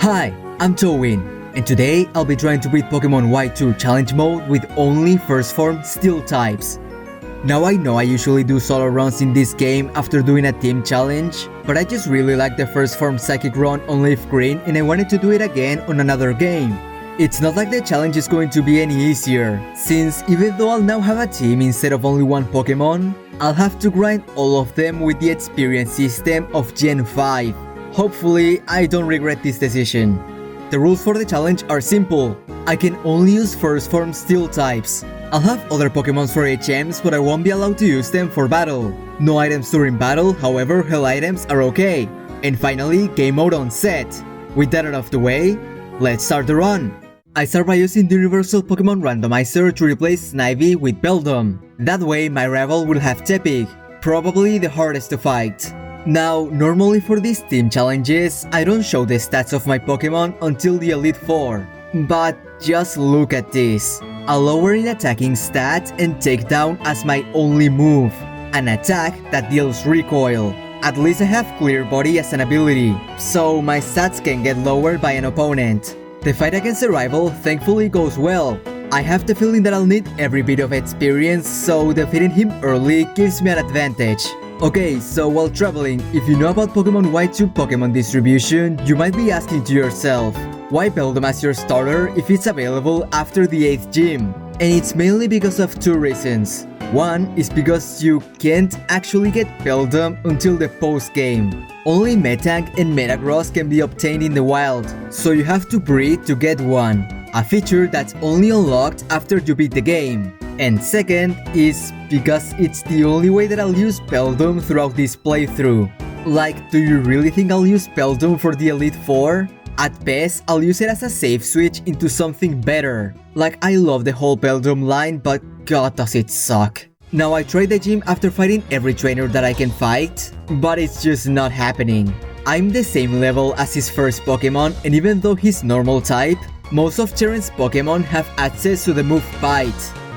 Hi, I'm Towin, and today I'll be trying to beat Pokemon White 2 Challenge Mode with only First Form Steel types. Now I know I usually do solo runs in this game after doing a team challenge, but I just really like the First Form Psychic run on Leaf Green and I wanted to do it again on another game. It's not like the challenge is going to be any easier, since even though I'll now have a team instead of only one Pokemon, I'll have to grind all of them with the experience system of Gen 5. Hopefully, I don't regret this decision. The rules for the challenge are simple. I can only use First Form Steel types. I'll have other Pokemons for HMs, but I won't be allowed to use them for battle. No items during battle, however, Hell items are okay. And finally, Game Mode on set. With that out of the way, let's start the run. I start by using the Universal Pokemon Randomizer to replace Snivy with Beldum. That way, my rival will have Tepig, probably the hardest to fight. Now, normally for these team challenges, I don't show the stats of my Pokemon until the Elite Four. But just look at this. A lowering attacking stat and takedown as my only move. An attack that deals recoil. At least I have Clear Body as an ability, so my stats can get lowered by an opponent. The fight against a rival thankfully goes well. I have the feeling that I'll need every bit of experience, so defeating him early gives me an advantage. Okay, so while traveling, if you know about Pokemon White 2 Pokemon distribution, you might be asking to yourself, why Beldum as your starter if it's available after the 8th gym? And it's mainly because of two reasons. One is because you can't actually get Beldum until the post-game. Only Metang and Metagross can be obtained in the wild, so you have to breed to get one. A feature that's only unlocked after you beat the game. And second is because it's the only way that I'll use Beldum throughout this playthrough. Like, do you really think I'll use Beldum for the Elite Four? At best, I'll use it as a safe switch into something better. Like, I love the whole Beldum line, but god does it suck. Now I tried the gym after fighting every trainer that I can fight, but it's just not happening. I'm the same level as his first Pokemon, and even though he's normal type, most of Terran's Pokemon have access to the move Bite,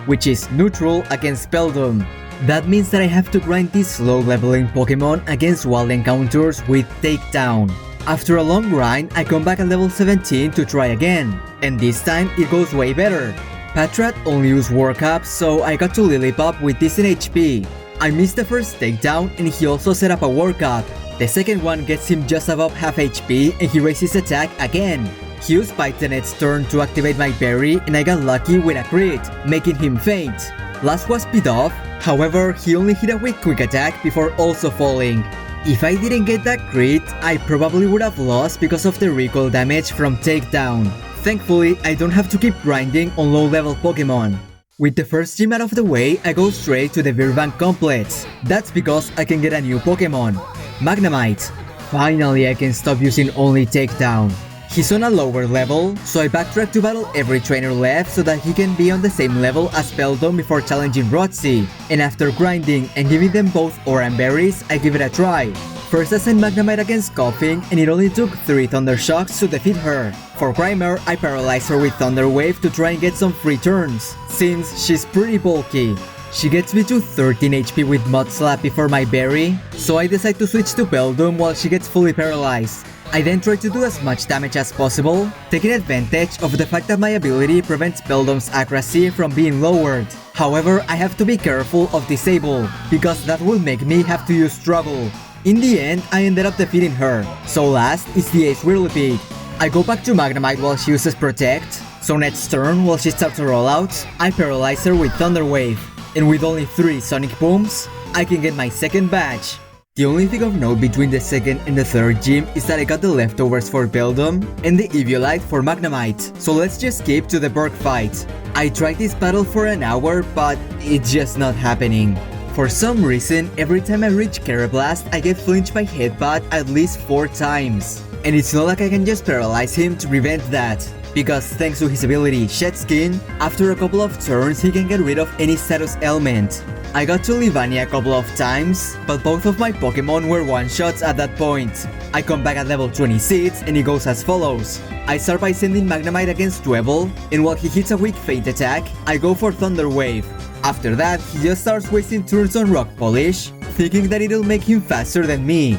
which is neutral against Beldum. That means that I have to grind these low leveling Pokemon against wild encounters with Takedown. After a long grind, I come back at level 17 to try again, and this time it goes way better. Patrat only used Work Up, so I got to Lillipup with decent HP. I missed the first takedown and he also set up a Work Up. The second one gets him just above half HP and he raises his attack again. He used Pythonet's turn to activate my berry and I got lucky with a crit, making him faint. Last was Pidove, however he only hit a weak quick attack before also falling. If I didn't get that crit, I probably would have lost because of the recoil damage from takedown. Thankfully, I don't have to keep grinding on low level Pokemon. With the first gym out of the way, I go straight to the Virbank Complex. That's because I can get a new Pokemon, Magnemite. Finally, I can stop using only takedown. He's on a lower level, so I backtrack to battle every trainer left so that he can be on the same level as Beldum before challenging Roxy. And after grinding and giving them both Oran Berries, I give it a try. First I sent Magnemite against Koffing and it only took 3 Thunder Shocks to defeat her. For Grimer, I paralyze her with Thunder Wave to try and get some free turns, since she's pretty bulky. She gets me to 13 HP with Mud Slap before my berry, so I decide to switch to Beldum while she gets fully paralyzed. I then try to do as much damage as possible, taking advantage of the fact that my ability prevents Beldum's accuracy from being lowered. However, I have to be careful of Disable, because that will make me have to use Struggle. In the end, I ended up defeating her, so last is the Ace Whirlipede. I go back to Magnemite while she uses Protect, so next turn while she starts a rollout, I paralyze her with Thunder Wave, and with only 3 Sonic Booms, I can get my second badge. The only thing of note between the second and the third gym is that I got the leftovers for Beldum and the Eviolite for Magnemite, so let's just skip to the Berg fight. I tried this battle for an hour, but it's just not happening. For some reason, every time I reach Karrablast, I get flinched by Headbutt at least 4 times. And it's not like I can just paralyze him to prevent that, because thanks to his ability Shed Skin, after a couple of turns he can get rid of any status ailment. I got to Levania a couple of times, but both of my Pokemon were one-shots at that point. I come back at level 26 and it goes as follows. I start by sending Magnemite against Dwebble, and while he hits a weak Feint attack, I go for Thunder Wave. After that, he just starts wasting turns on Rock Polish, thinking that it'll make him faster than me.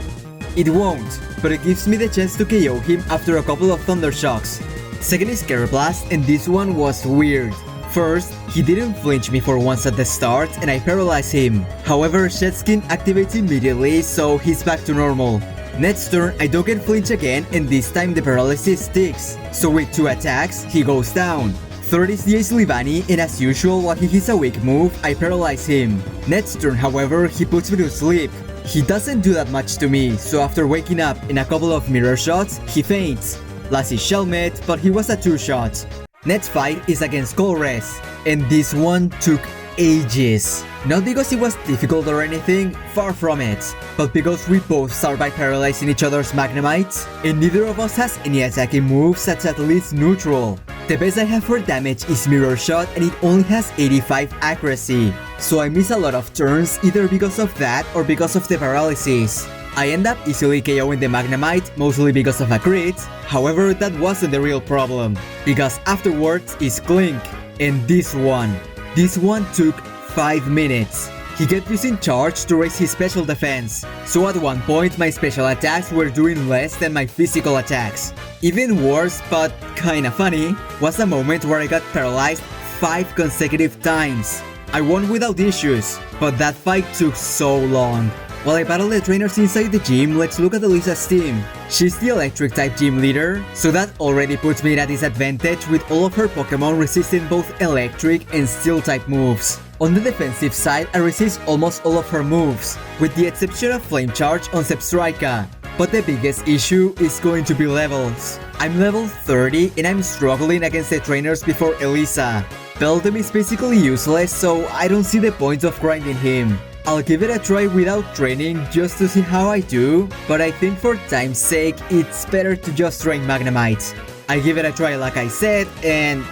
It won't, but it gives me the chance to KO him after a couple of Thunder Shocks. Second is Karrablast, and this one was weird. First, he didn't flinch me for once at the start and I paralyzed him. However, Shed Skin activates immediately, so he's back to normal. Next turn, I don't get flinch again, and this time the paralysis sticks. So with 2 attacks, he goes down. Third is the Ace Leavanny, and as usual, while he hits a weak move, I paralyze him. Next turn, however, he puts me to sleep. He doesn't do that much to me, so after waking up in a couple of mirror shots, he faints. Last is Shelmet, but he was a 2-shot. Next fight is against Colress, and this one took ages. Not because it was difficult or anything, far from it, but because we both start by paralyzing each other's Magnemites, and neither of us has any attacking moves that's at least neutral. The best I have for damage is Mirror Shot, and it only has 85 accuracy, so I miss a lot of turns either because of that or because of the paralysis. I end up easily KOing the Magnemite, mostly because of a crit. However, that wasn't the real problem, because afterwards is Klink, and this one took 5 minutes. He kept using charge to raise his special defense, so at one point my special attacks were doing less than my physical attacks. Even worse, but kinda funny, was a moment where I got paralyzed 5 consecutive times. I won without issues, but that fight took so long. While I battle the trainers inside the gym, let's look at Elisa's team. She's the electric type gym leader, so that already puts me at a disadvantage with all of her Pokemon resisting both electric and steel type moves. On the defensive side, I resist almost all of her moves, with the exception of Flame Charge on Zebstrika. But the biggest issue is going to be levels. I'm level 30 and I'm struggling against the trainers before Elisa. Beldum is basically useless, so I don't see the point of grinding him. I'll give it a try without training just to see how I do, but I think for time's sake, it's better to just train Magnemite. I give it a try like I said, and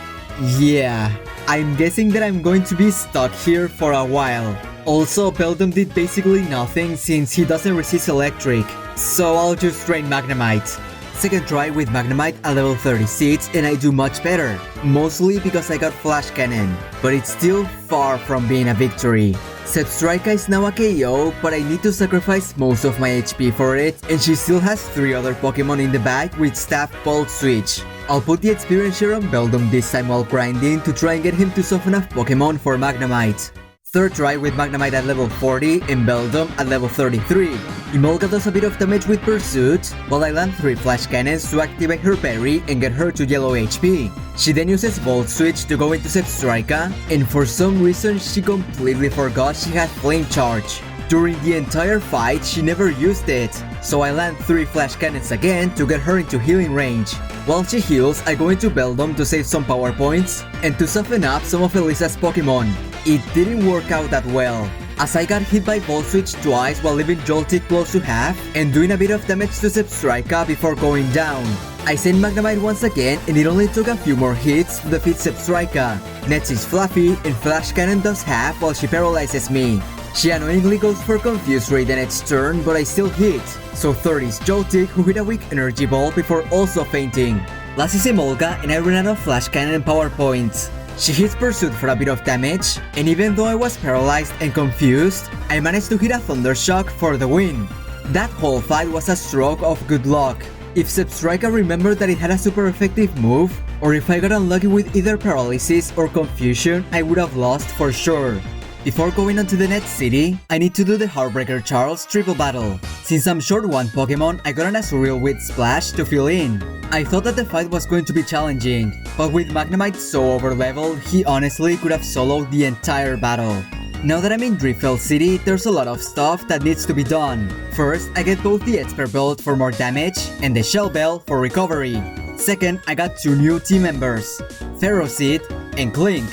yeah, I'm guessing that I'm going to be stuck here for a while. Also, Beldum did basically nothing since he doesn't resist electric, so I'll just train Magnemite. Second try with Magnemite at level 36 and I do much better, mostly because I got Flash Cannon, but it's still far from being a victory. Zebstrika is now a KO, but I need to sacrifice most of my HP for it, and she still has 3 other Pokemon in the bag with Staff Bolt Switch. I'll put the experience share on Beldum this time while grinding to try and get him to soften up Pokemon for Magnemite. Third try with Magnemite at level 40 and Beldum at level 33. Emolga does a bit of damage with Pursuit, while I land 3 Flash Cannons to activate her berry and get her to yellow HP. She then uses Volt Switch to go into Zebstrika, and for some reason she completely forgot she had Flame Charge. During the entire fight, she never used it, so I land 3 Flash Cannons again to get her into healing range. While she heals, I go into Beldum to save some power points and to soften up some of Elisa's Pokemon. It didn't work out that well, as I got hit by Volt Switch twice while leaving Joltik close to half and doing a bit of damage to Zebstrika before going down. I sent Magnemite once again and it only took a few more hits to defeat Zebstrika. Next is Fluffy, and Flash Cannon does half while she paralyzes me. She annoyingly goes for Confuse Ray the next turn, but I still hit. So third is Joltik, who hit a weak energy ball before also fainting. Last is Emolga, and I ran out of Flash Cannon and power points. She hits Pursuit for a bit of damage, and even though I was paralyzed and confused, I managed to hit a Thunder Shock for the win. That whole fight was a stroke of good luck. If Zebstrika remembered that it had a super effective move, or if I got unlucky with either paralysis or confusion, I would have lost for sure. Before going on to the next city, I need to do the Heartbreaker Charles triple battle. Since I'm short one Pokemon, I got an Azurill with Splash to fill in. I thought that the fight was going to be challenging, but with Magnemite so overleveled, he honestly could have soloed the entire battle. Now that I'm in Drifbell City, there's a lot of stuff that needs to be done. First, I get both the Expert Belt for more damage and the Shell Bell for recovery. Second, I got 2 new team members, Ferroseed and Klink.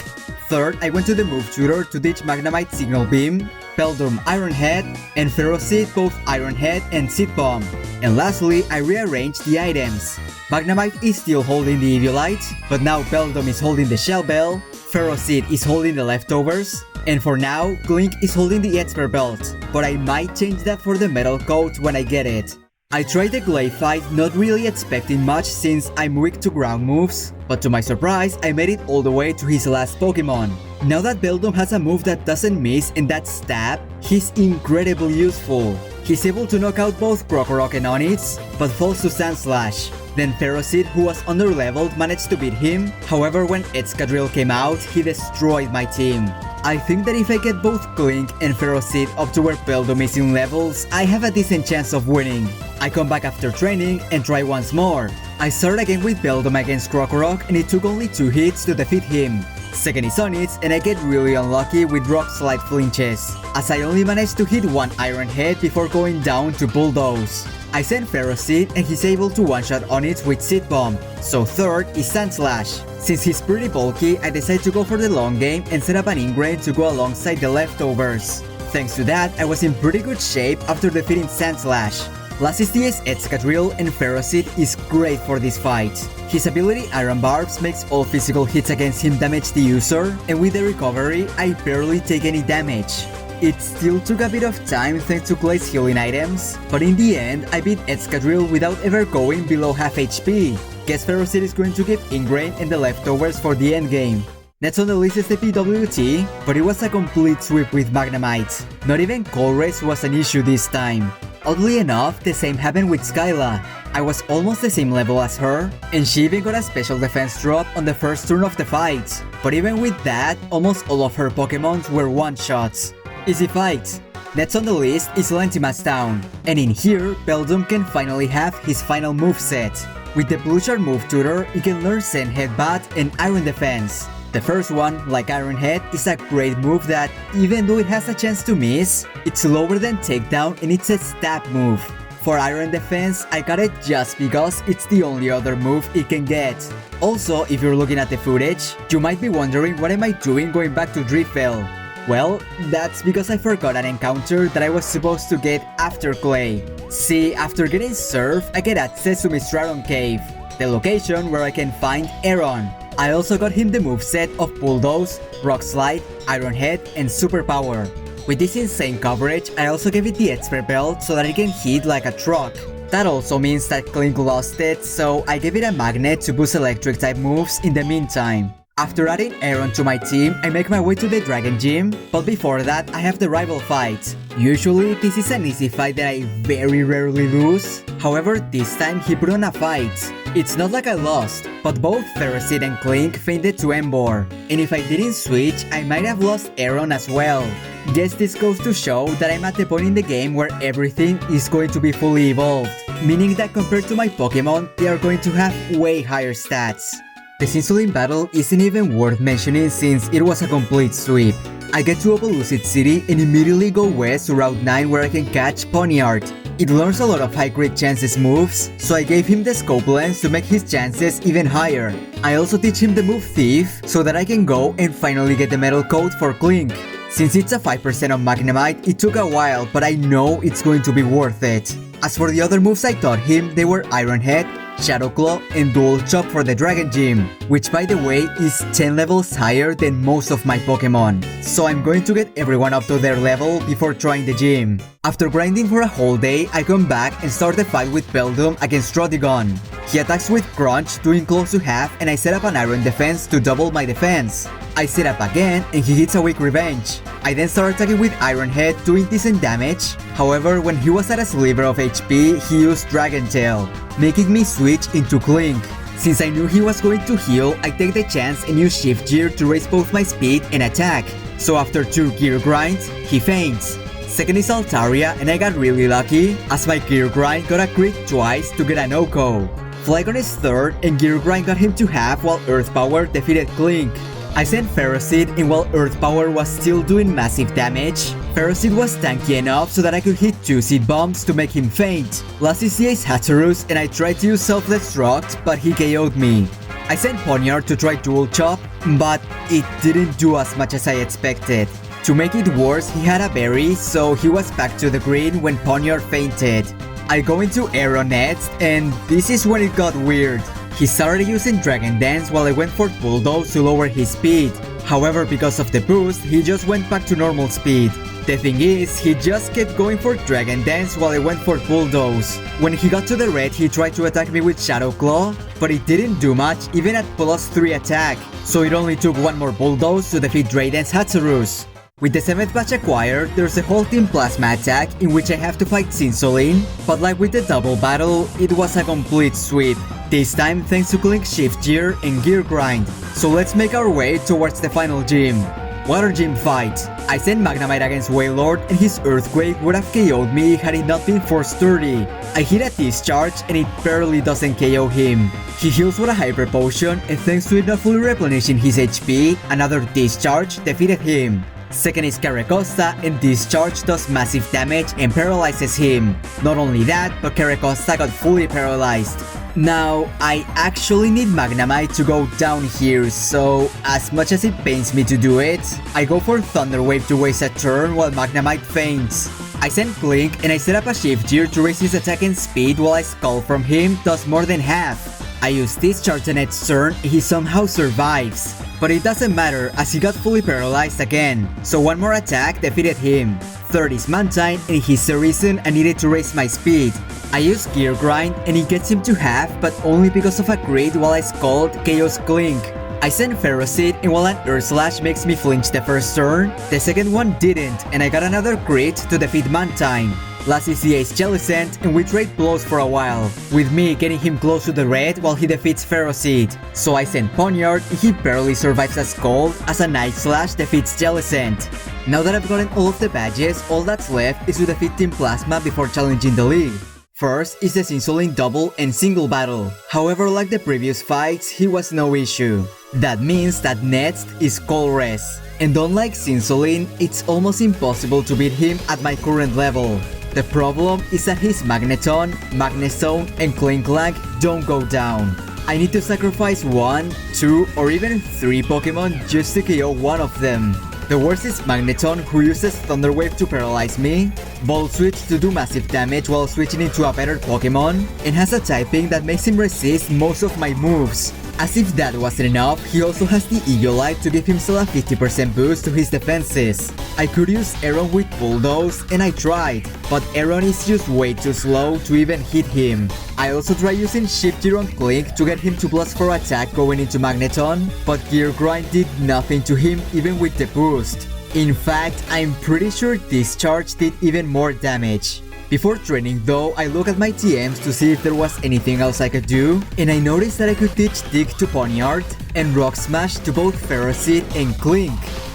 Third, I went to the move tutor to teach Magnemite Signal Beam, Beldum Iron Head, and Ferroseed both Iron Head and Seed Bomb. And lastly, I rearranged the items. Magnemite is still holding the Eviolite, but now Beldum is holding the Shell Bell, Ferroseed is holding the Leftovers, and for now, Klink is holding the Expert Belt, but I might change that for the Metal Coat when I get it. I tried the Glaive fight not really expecting much since I'm weak to ground moves, but to my surprise, I made it all the way to his last Pokemon. Now that Beldum has a move that doesn't miss and that's Stab, he's incredibly useful. He's able to knock out both Krokorok and Onix, but falls to Sandslash. Then Ferocid, who was underleveled, managed to beat him. However, when Excadrill came out, he destroyed my team. I think that if I get both Klink and Ferocid up to where Beldum is in levels, I have a decent chance of winning. I come back after training and try once more. I start again with Beldum against Krokorok and it took only 2 hits to defeat him. Second is Onix and I get really unlucky with Rock Slide flinches, as I only managed to hit 1 Iron Head before going down to Bulldoze. I send Ferocid and he's able to one-shot Onix with Seed Bomb, so third is Sandslash. Since he's pretty bulky, I decide to go for the long game and set up an Ingrain to go alongside the leftovers. Thanks to that, I was in pretty good shape after defeating Sandslash. Last is the Excadrill and Ferocid is great for this fight. His ability Iron Barbs makes all physical hits against him damage the user, and with the recovery, I barely take any damage. It still took a bit of time thanks to Clay's healing items, but in the end, I beat Excadrill without ever going below half HP. Guess Ferocid is going to give Ingrain and the leftovers for the endgame. Next on the list is the PWT, but it was a complete sweep with Magnemite. Not even Colress was an issue this time. Oddly enough, the same happened with Skyla. I was almost the same level as her, and she even got a special defense drop on the first turn of the fight. But even with that, almost all of her Pokemons were one-shots. Easy fight. Next on the list is Lantimas Town, and in here, Beldum can finally have his final moveset. With the Blue Shard move tutor, he can learn Zen Headbutt and Iron Defense. The first one, like Iron Head, is a great move that, even though it has a chance to miss, it's lower than Takedown and it's a stab move. For Iron Defense, I got it just because it's the only other move it can get. Also, if you're looking at the footage, you might be wondering what am I doing going back to Drifbell. Well, that's because I forgot an encounter that I was supposed to get after Clay. See, after getting Surf, I get access to Mistradon Cave, the location where I can find Aeron. I also got him the moveset of Bulldoze, Rock Slide, Iron Head, and Superpower. With this insane coverage, I also gave it the Expert Belt so that it can hit like a truck. That also means that Klink lost it, so I gave it a Magnet to boost electric type moves in the meantime. After adding Aeron to my team, I make my way to the Dragon Gym, but before that, I have the rival fight. Usually, this is an easy fight that I very rarely lose. However, this time he put on a fight. It's not like I lost, but both Ferocid and Klink fainted to Emboar, and if I didn't switch, I might have lost Aeron as well. Guess this goes to show that I'm at the point in the game where everything is going to be fully evolved, meaning that compared to my Pokemon, they are going to have way higher stats. The Sinsulin battle isn't even worth mentioning since it was a complete sweep. I get to Opelucid City and immediately go west to Route 9 where I can catch Ponyard. It learns a lot of high crit chances moves, so I gave him the Scope Lens to make his chances even higher. I also teach him the move Thief so that I can go and finally get the Metal Coat for Klink. Since it's a 5% of Magnemite, it took a while, but I know it's going to be worth it. As for the other moves I taught him, they were Iron Head, Shadow Claw, and Dual Chop for the Dragon Gym, which by the way is 10 levels higher than most of my Pokemon. So I'm going to get everyone up to their level before trying the gym. After grinding for a whole day, I come back and start the fight with Beldum against Rodigon. He attacks with Crunch, doing close to half, and I set up an Iron Defense to double my defense. I set up again and he hits a weak Revenge. I then start attacking with Iron Head, doing decent damage. However, when he was at a sliver of HP, he used Dragon Tail, making me switch into Klink. Since I knew he was going to heal, I take the chance and use Shift Gear to raise both my speed and attack. So after 2 gear grinds, he faints. Second is Altaria, and I got really lucky as my gear grind got a crit twice to get an Oko. Flygon is third and gear grind got him to half while Earth Power defeated Klink. I sent Ferocid and while Earth Power was still doing massive damage, Ferocid was tanky enough so that I could hit 2 Seed Bombs to make him faint. Last is the Ace Hatterus and I tried to use Self-Destruct but he KO'd me. I sent Ponyard to try Dual Chop, but it didn't do as much as I expected. To make it worse, he had a berry, so he was back to the green when Ponyard fainted. I go into Aeron next, and this is when it got weird. He started using Dragon Dance while I went for Bulldoze to lower his speed. However, because of the boost, he just went back to normal speed. The thing is, he just kept going for Dragon Dance while I went for Bulldoze. When he got to the red, he tried to attack me with Shadow Claw, but it didn't do much even at +3 attack, so it only took one more Bulldoze to defeat Drayden's Hatterus. With the 7th batch acquired, there's a whole Team Plasma attack in which I have to fight Cinsoline, but like with the double battle, it was a complete sweep. This time thanks to Klink Shift Gear and Gear Grind. So let's make our way towards the final gym. Water Gym fight. I sent Magnemite against Wailord and his Earthquake would have KO'd me had it not been for Sturdy. I hit a Discharge and it barely doesn't KO him. He heals with a Hyper Potion and thanks to it not fully replenishing his HP, another Discharge defeated him. Second is Carracosta and Discharge does massive damage and paralyzes him. Not only that, but Carracosta got fully paralyzed. Now, I actually need Magnemite to go down here, so as much as it pains me to do it, I go for Thunder Wave to waste a turn while Magnemite faints. I send Klink and I set up a Shift Gear to raise his attack and speed while I Skull from him does more than half. I use Discharge on its turn and he somehow survives. But it doesn't matter as he got fully paralyzed again, so one more attack defeated him. Third is Mantine and he's the reason I needed to raise my speed. I use Gear Grind and it gets him to half but only because of a crit while I Scald KO's Klink. I send Ferocid and while an Earth Slash makes me flinch the first turn, the second one didn't and I got another crit to defeat Mantine. Last is the Ace Jellicent and we trade blows for a while, with me getting him close to the red while he defeats Ferocid. So I send Poniard and he barely survives a Scald as a Night Slash defeats Jellicent. Now that I've gotten all of the badges, all that's left is to defeat Team Plasma before challenging the league. First is the Cinsoline double and single battle. However, like the previous fights, he was no issue. That means that next is Colress. And unlike Cinsoline, it's almost impossible to beat him at my current level. The problem is that his Magneton, Magnezone, and Klinklang don't go down. I need to sacrifice 1, 2, or even 3 Pokemon just to KO one of them. The worst is Magneton, who uses Thunder Wave to paralyze me, Volt Switch to do massive damage while switching into a better Pokemon, and has a typing that makes him resist most of my moves. As if that wasn't enough, he also has the Eagle-Eye to give himself a 50% boost to his defenses. I could use Aeron with Bulldoze, and I tried, but Aeron is just way too slow to even hit him. I also tried using Shift Gear on Klink to get him to plus 4 attack going into Magneton, but Gear Grind did nothing to him even with the boost. In fact, I'm pretty sure Discharge did even more damage. Before training though, I look at my TMs to see if there was anything else I could do, and I noticed that I could teach Dig to Poniard and Rock Smash to both Ferocid and Klink.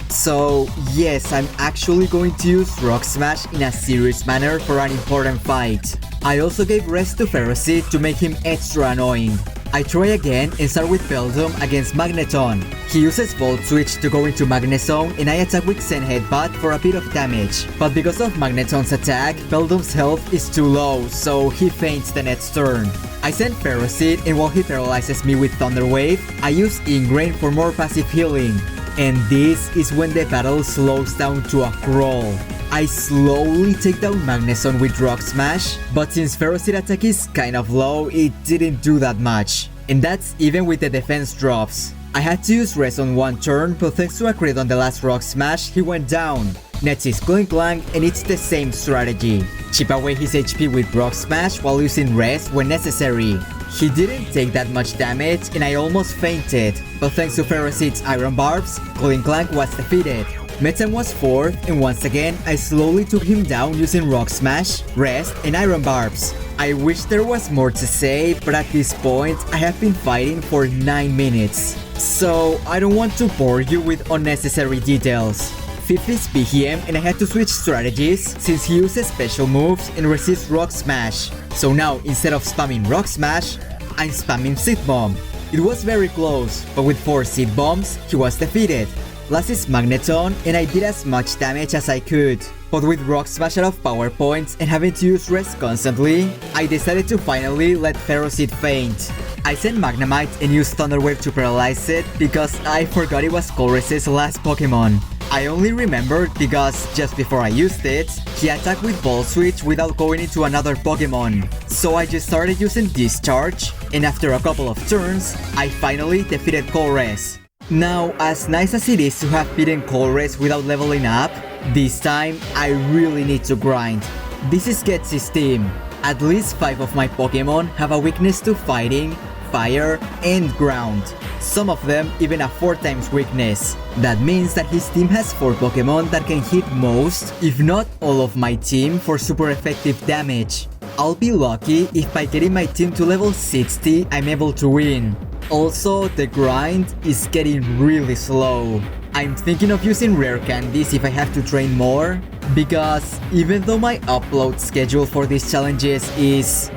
So yes, I'm actually going to use Rock Smash in a serious manner for an important fight. I also gave Rest to Ferocid to make him extra annoying. I try again and start with Beldum against Magneton. He uses Volt Switch to go into Magnezone and I attack with Zen Headbutt for a bit of damage. But because of Magneton's attack, Beldum's health is too low, so he faints the next turn. I send Ferocid and while he paralyzes me with Thunder Wave, I use Ingrain for more passive healing. And this is when the battle slows down to a crawl. I slowly take down Magnezone with Rock Smash, but since Ferocid attack is kind of low, it didn't do that much. And that's even with the defense drops. I had to use Rest on one turn, but thanks to a crit on the last Rock Smash, he went down. Next is Klinklang, and it's the same strategy. Chip away his HP with Rock Smash while using Rest when necessary. He didn't take that much damage and I almost fainted, but thanks to Ferocid's Iron Barbs, Klinklang was defeated. Metang was 4th and once again I slowly took him down using Rock Smash, Rest, and Iron Barbs. I wish there was more to say, but at this point I have been fighting for 9 minutes. So I don't want to bore you with unnecessary details. 5th is PGM and I had to switch strategies since he uses special moves and resists Rock Smash. So now instead of spamming Rock Smash, I'm spamming Seed Bomb. It was very close, but with 4 Seed Bombs, he was defeated. Last is Magneton and I did as much damage as I could. But with Rock Smash out of power points and having to use Rest constantly, I decided to finally let Ferocid faint. I sent Magnemite and used Thunder Wave to paralyze it because I forgot it was Colress's last Pokemon. I only remembered because just before I used it, he attacked with Volt Switch without going into another Pokemon. So I just started using Discharge, and after a couple of turns, I finally defeated Colress. Now, as nice as it is to have beaten Colress without leveling up, this time I really need to grind. This is Getsy's team. At least 5 of my Pokemon have a weakness to fighting, fire, and ground. Some of them even a 4 times weakness. That means that his team has 4 Pokemon that can hit most, if not all of my team for super effective damage. I'll be lucky if by getting my team to level 60 I'm able to win. Also, the grind is getting really slow. I'm thinking of using rare candies if I have to train more, because even though my upload schedule for these challenges is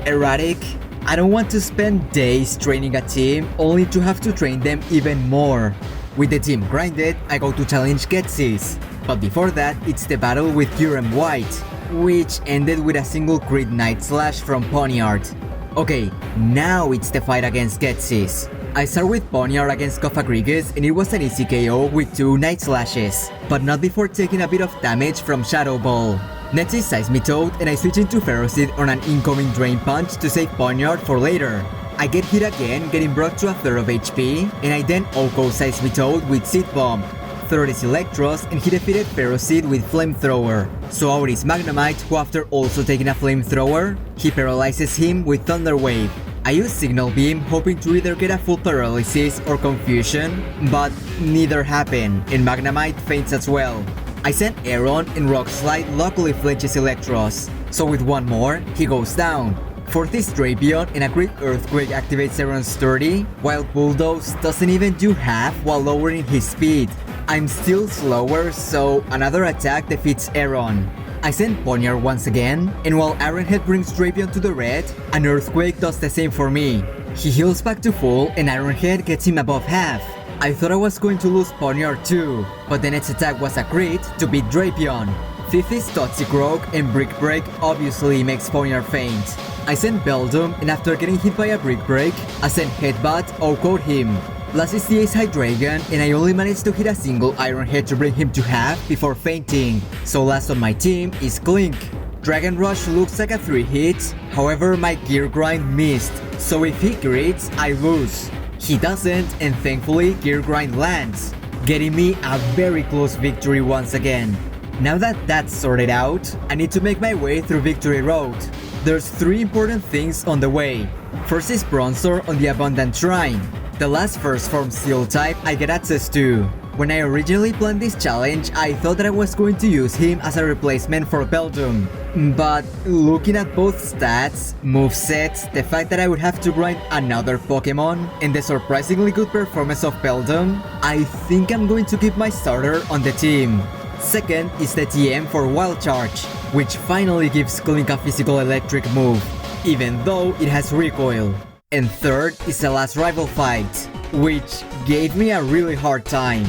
erratic, I don't want to spend days training a team only to have to train them even more. With the team grinded, I go to challenge Getsis. But before that, it's the battle with Kyurem White, which ended with a single crit Night Slash from Poniard. Okay, now it's the fight against Getsis. I start with Poniard against Cofagrigus and it was an easy KO with 2 Night Slashes, but not before taking a bit of damage from Shadow Ball. Next is Seismitoad and I switch into Ferroseed on an incoming Drain Punch to save Poniard for later. I get hit again, getting brought to a third of HP, and I then OHKO Seismitoad with Seed Bomb. Third is Electros, and he defeated Ferroseed with Flamethrower. So out is Magnemite, who after also taking a Flamethrower, he paralyzes him with Thunder Wave. I use Signal Beam, hoping to either get a full paralysis or confusion, but neither happened, and Magnemite faints as well. I send Aeron, and Rock Slide luckily flinches Electros, so with one more, he goes down. Fourth is Drapion, and a Great Earthquake activates Aeron's 30, while Bulldoze doesn't even do half while lowering his speed. I'm still slower, so another attack defeats Aeron. I send Poniard once again, and while Ironhead brings Drapion to the red, an Earthquake does the same for me. He heals back to full, and Ironhead gets him above half. I thought I was going to lose Poniard too, but the next attack was a crit to beat Drapion. Fifth is Toxicroak, and Brick Break obviously makes Poniard faint. I send Beldum, and after getting hit by a Brick Break, I send Headbutt, OHKO'd him. Last is the Ace Hydreigon, and I only managed to hit a single Ironhead to bring him to half before fainting. So last on my team is Klink. Dragon Rush looks like a 3 hit, however my Gear Grind missed, so if he crits, I lose. He doesn't, and thankfully Gear Grind lands, getting me a very close victory once again. Now that that's sorted out, I need to make my way through Victory Road. There's 3 important things on the way. First is Bronzor on the Abundant Shrine. The last first form Steel type I get access to. When I originally planned this challenge, I thought that I was going to use him as a replacement for Beldum. But looking at both stats, movesets, the fact that I would have to grind another Pokemon, and the surprisingly good performance of Beldum, I think I'm going to keep my starter on the team. Second is the TM for Wild Charge, which finally gives Klink a physical electric move, even though it has recoil. And third is the last rival fight, which gave me a really hard time.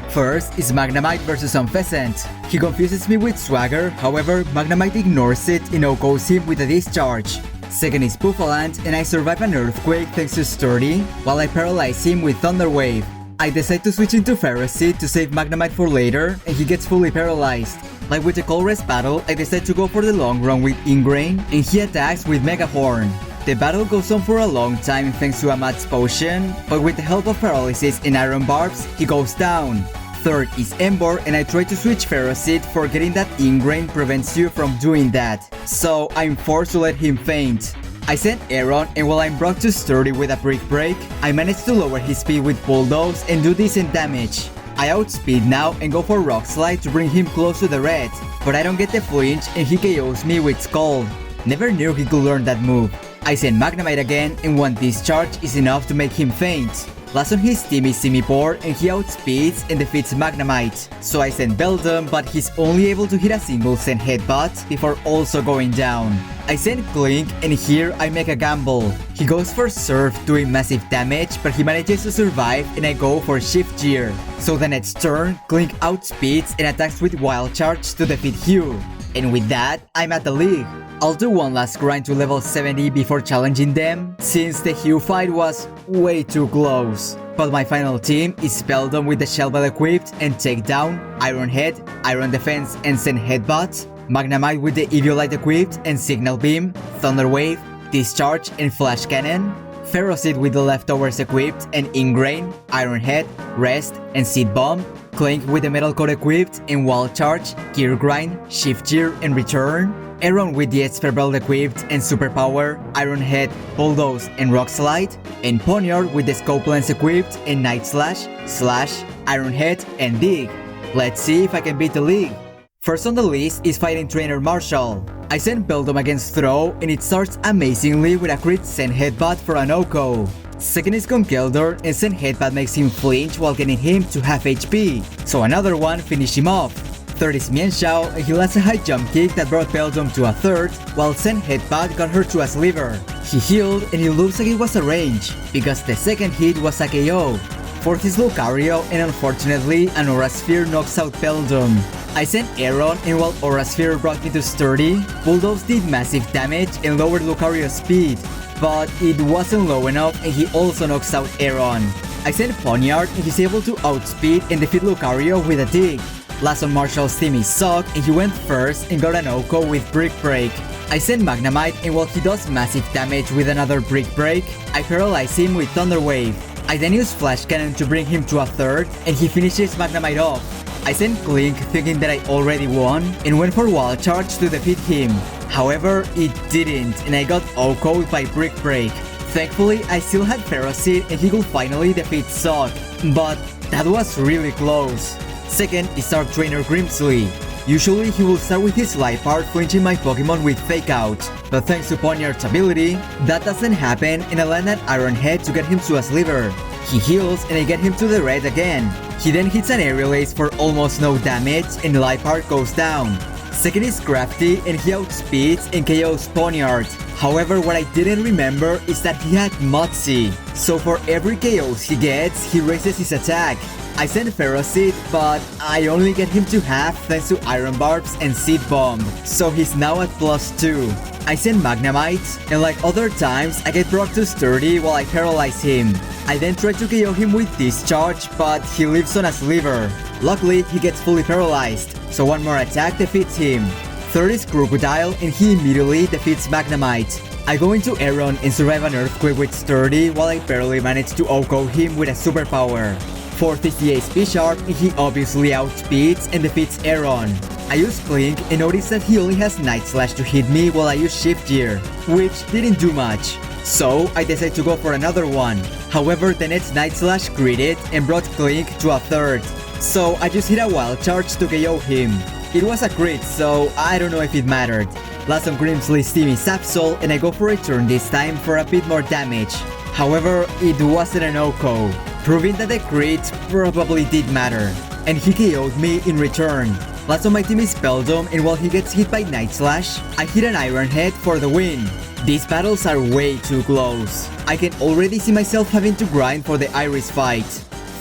First is Magnemite versus Unfezant. He confuses me with Swagger, however Magnemite ignores it and OHKOs him with a Discharge. Second is Bouffalant, and I survive an Earthquake thanks to Sturdy, while I paralyze him with Thunder Wave. I decide to switch into Ferroseed to save Magnemite for later, and he gets fully paralyzed. Like with the Colress battle, I decide to go for the long run with Ingrain, and he attacks with Mega Horn. The battle goes on for a long time thanks to Amat's potion, but with the help of Paralysis and Iron Barbs, he goes down. Third is Ember, and I try to switch Ferroseed, forgetting that Ingrain prevents you from doing that, so I'm forced to let him faint. I send Aeron, and while I'm brought to Sturdy with a Brick Break, I manage to lower his speed with Bulldoze and do decent damage. I outspeed now and go for Rock Slide to bring him close to the red, but I don't get the flinch and he KOs me with Scald. Never knew he could learn that move. I send Magnemite again, and one Discharge is enough to make him faint. Last on his team is Simipour, and he outspeeds and defeats Magnemite. So I send Beldum, but he's only able to hit a single Send Headbutt before also going down. I send Klink, and here I make a gamble. He goes for Surf, doing massive damage, but he manages to survive, and I go for Shift Gear. So the next turn, Klink outspeeds and attacks with Wild Charge to defeat Hugh. And with that, I'm at the league. I'll do one last grind to level 70 before challenging them, since the Hugh fight was way too close. But my final team is Beldum with the Shell Bell equipped and Takedown, Iron Head, Iron Defense and Send Headbutt, Magnemite with the Eviolite equipped and Signal Beam, Thunder Wave, Discharge and Flash Cannon, Ferroseed with the leftovers equipped and Ingrain, Iron Head, Rest and Seed Bomb, Klink with the Metal Coat equipped and Wild Charge, Gear Grind, Shift Gear and Return, Aeron with the Esper Belt equipped and Superpower, Iron Head, Bulldoze, and Rock Slide, and Poniard with the Scope Lens equipped and Night Slash, Iron Head, and Dig. Let's see if I can beat the league. First on the list is fighting trainer Marshall. I send Beldum against Throw and it starts amazingly with a crit Send Headbutt for an OHKO. Second is Conkeldurr and Send Headbutt makes him flinch while getting him to half HP, so another one finish him off. Third is Mienshao and he lands a high jump kick that brought Beldum to a third, while Send Headbutt got her to a sliver. He healed and it looks like it was a range, because the second hit was a KO. Fourth is Lucario and unfortunately an Aura Sphere knocks out Beldum. I sent Aeron and while Aura Sphere brought me to sturdy, Bulldoze did massive damage and lowered Lucario's speed, but it wasn't low enough and he also knocks out Aeron. I sent Poniard and he's able to outspeed and defeat Lucario with a dig. Last on Marshall's team is Sock and he went first and got an OHKO with Brick Break. I send Magnemite and while he does massive damage with another Brick Break, I paralyze him with Thunder Wave. I then use Flash Cannon to bring him to a third and he finishes Magnemite off. I sent Clink thinking that I already won and went for Wild Charge to defeat him. However, it didn't and I got OHKO'd by Brick Break. Thankfully, I still had Ferocid and he could finally defeat Sock, but that was really close. Second is our trainer Grimsley. Usually he will start with his life art flinching my Pokemon with Fake Out, but thanks to Poniard's ability, that doesn't happen and I land an Iron Head to get him to a sliver. He heals and I get him to the red again. He then hits an Aerial Ace for almost no damage and Life Art goes down. Second is Crafty and he outspeeds and KOs Poniard. However, what I didn't remember is that he had Moxie, so for every KOs he gets, he raises his attack. I send Ferocid, but I only get him to half thanks to Iron Barbs and Seed Bomb, so he's now at +2. I send Magnemite, and like other times, I get Brock to sturdy while I paralyze him. I then try to KO him with Discharge, but he lives on a sliver. Luckily, he gets fully paralyzed, so one more attack defeats him. Third is Crocodile, and he immediately defeats Magnemite. I go into Aeron and survive an Earthquake with Sturdy while I barely manage to OHKO him with a Superpower. Fourth is the Ace Bisharp and he obviously outspeeds and defeats Aeron. I use Clink and notice that he only has Night Slash to hit me while I use Shift Gear, which didn't do much. So I decide to go for another one. However, the next Night Slash critted and brought Clink to a third. So I just hit a Wild Charge to KO him. It was a crit, so I don't know if it mattered. Last on Grimsley's team is Absol and I go for a turn this time for a bit more damage. However, it wasn't an OHKO, proving that the crit probably did matter, and he KO'd me in return. Last on my team is Beldum and while he gets hit by Night Slash, I hit an Iron Head for the win. These battles are way too close. I can already see myself having to grind for the Iris fight.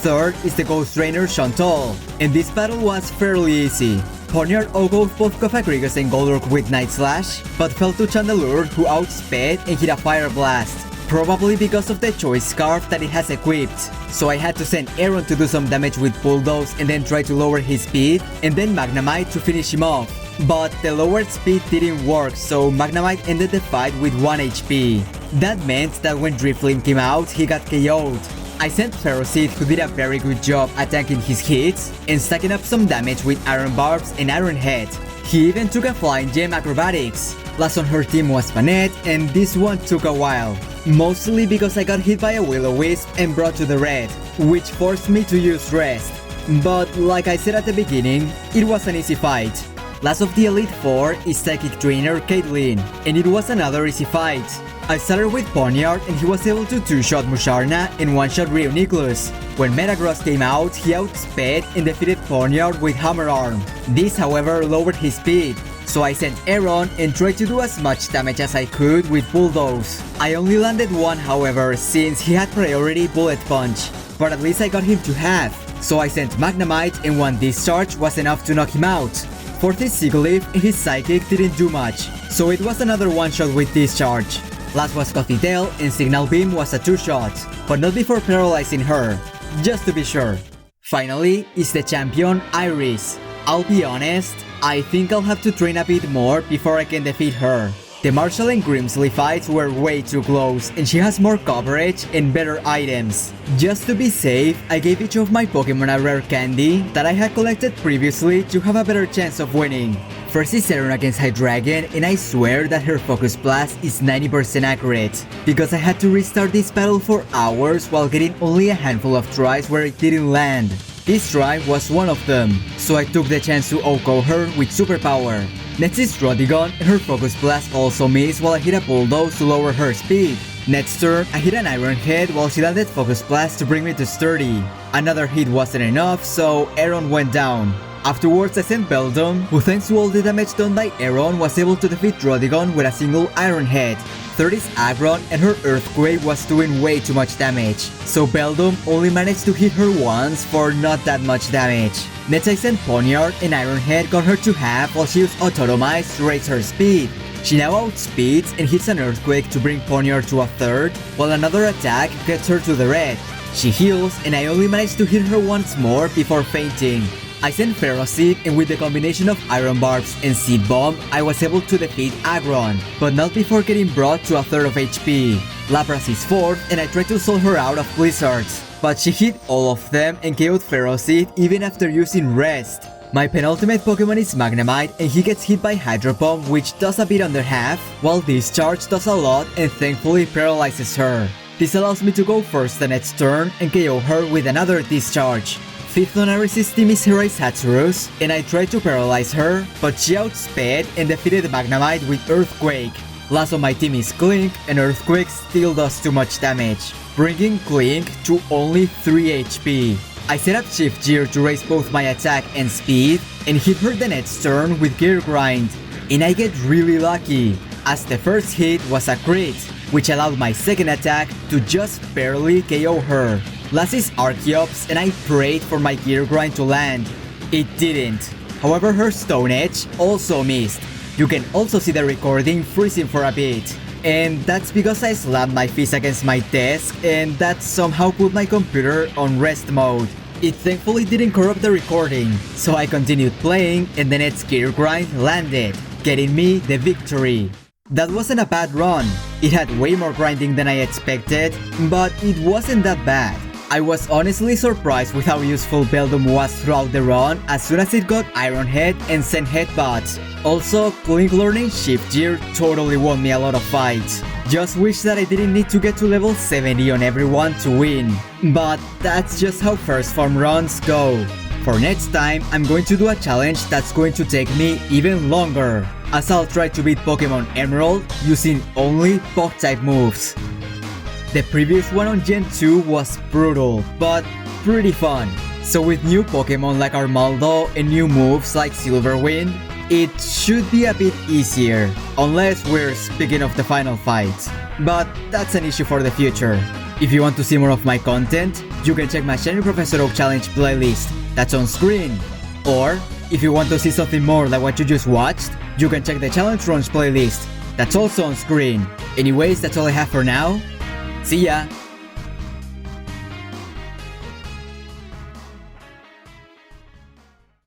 Third is the Ghost Trainer Chantal, and this battle was fairly easy. Poniard OHKO'd both Cofagrigus and Golurk with Night Slash, but fell to Chandelure who outsped and hit a Fire Blast. Probably because of the Choice Scarf that it has equipped. So I had to send Aeron to do some damage with Bulldoze and then try to lower his speed, and then Magnemite to finish him off. But the lowered speed didn't work, so Magnemite ended the fight with 1 HP. That meant that when Drifloon came out, he got KO'd. I sent Ferocid who did a very good job attacking his hits and stacking up some damage with Iron Barbs and Iron Head. He even took a Flying Gem Acrobatics. Last on her team was Panette, and this one took a while. Mostly because I got hit by a Will-O-Wisp and brought to the red, which forced me to use Rest. But like I said at the beginning, it was an easy fight. Last of the Elite Four is Psychic Trainer Caitlyn, and it was another easy fight. I started with Poniard and he was able to 2-shot Musharna and 1-shot Reuniclus. When Metagross came out, he outsped and defeated Poniard with Hammer Arm. This however lowered his speed, so I sent Aeron and tried to do as much damage as I could with Bulldoze. I only landed one however since he had priority Bullet Punch, but at least I got him to half. So I sent Magnemite and one Discharge was enough to knock him out. Fourth is Sigilyph and his Psychic didn't do much, so it was another 1-shot with Discharge. Last was Gothitelle and Signal Beam was a 2-shot, but not before paralyzing her, just to be sure. Finally is the champion Iris. I'll be honest, I think I'll have to train a bit more before I can defeat her. The Marshall and Grimsley fights were way too close and she has more coverage and better items. Just to be safe, I gave each of my Pokemon a rare candy that I had collected previously to have a better chance of winning. First is Aeron against Hydreigon, and I swear that her Focus Blast is 90% accurate, because I had to restart this battle for hours while getting only a handful of tries where it didn't land. This try was one of them, so I took the chance to OHKO her with Superpower. Next is Rodigon, and her Focus Blast also missed while I hit a Bulldoze to lower her speed. Next turn, I hit an Iron Head while she landed Focus Blast to bring me to Sturdy. Another hit wasn't enough, so Aeron went down. Afterwards, I sent Beldum, who thanks to all the damage done by Aeron was able to defeat Rodigon with a single Iron Head. Third is Aggron, and her Earthquake was doing way too much damage, so Beldum only managed to hit her once for not that much damage. Next I sent Poniard, and Iron Head got her to half while she used Autotomize to raise her speed. She now outspeeds and hits an Earthquake to bring Poniard to a third, while another attack gets her to the red. She heals, and I only managed to hit her once more before fainting. I sent Ferroseed, and with the combination of Iron Barbs and Seed Bomb, I was able to defeat Aggron, but not before getting brought to a third of HP. Lapras is fourth, and I tried to solve her out of Blizzards, but she hit all of them and KO'd Ferroseed even after using Rest. My penultimate Pokemon is Magnemite, and he gets hit by Hydro Pump, which does a bit under half, while Discharge does a lot and thankfully paralyzes her. This allows me to go first the next turn and KO her with another Discharge. Fifth on Ares' team is Heroi Hatsurus, and I tried to paralyze her, but she outsped and defeated Magnemite with Earthquake. Last on my team is Klink, and Earthquake still does too much damage, bringing Klink to only 3 HP. I set up Shift Gear to raise both my attack and speed, and hit her the next turn with Gear Grind. And I get really lucky, as the first hit was a crit, which allowed my second attack to just barely KO her. Last is Archeops, and I prayed for my Gear Grind to land. It didn't. However, her Stone Edge also missed. You can also see the recording freezing for a bit. And that's because I slammed my fist against my desk, and that somehow put my computer on rest mode. It thankfully didn't corrupt the recording, so I continued playing, and the next Gear Grind landed, getting me the victory. That wasn't a bad run. It had way more grinding than I expected, but it wasn't that bad. I was honestly surprised with how useful Beldum was throughout the run as soon as it got Iron Head and sent Headbutt. Also, Klink learning Shift Gear totally won me a lot of fights. Just wish that I didn't need to get to level 70 on everyone to win. But that's just how first form runs go. For next time, I'm going to do a challenge that's going to take me even longer, as I'll try to beat Pokemon Emerald using only Bug-type moves. The previous one on Gen 2 was brutal, but pretty fun. So with new Pokemon like Armaldo and new moves like Silverwind, it should be a bit easier, unless we're speaking of the final fight. But that's an issue for the future. If you want to see more of my content, you can check my Shining Professor Oak Challenge playlist, that's on screen. Or, if you want to see something more like what you just watched, you can check the Challenge Runs playlist, that's also on screen. Anyways, that's all I have for now. See ya!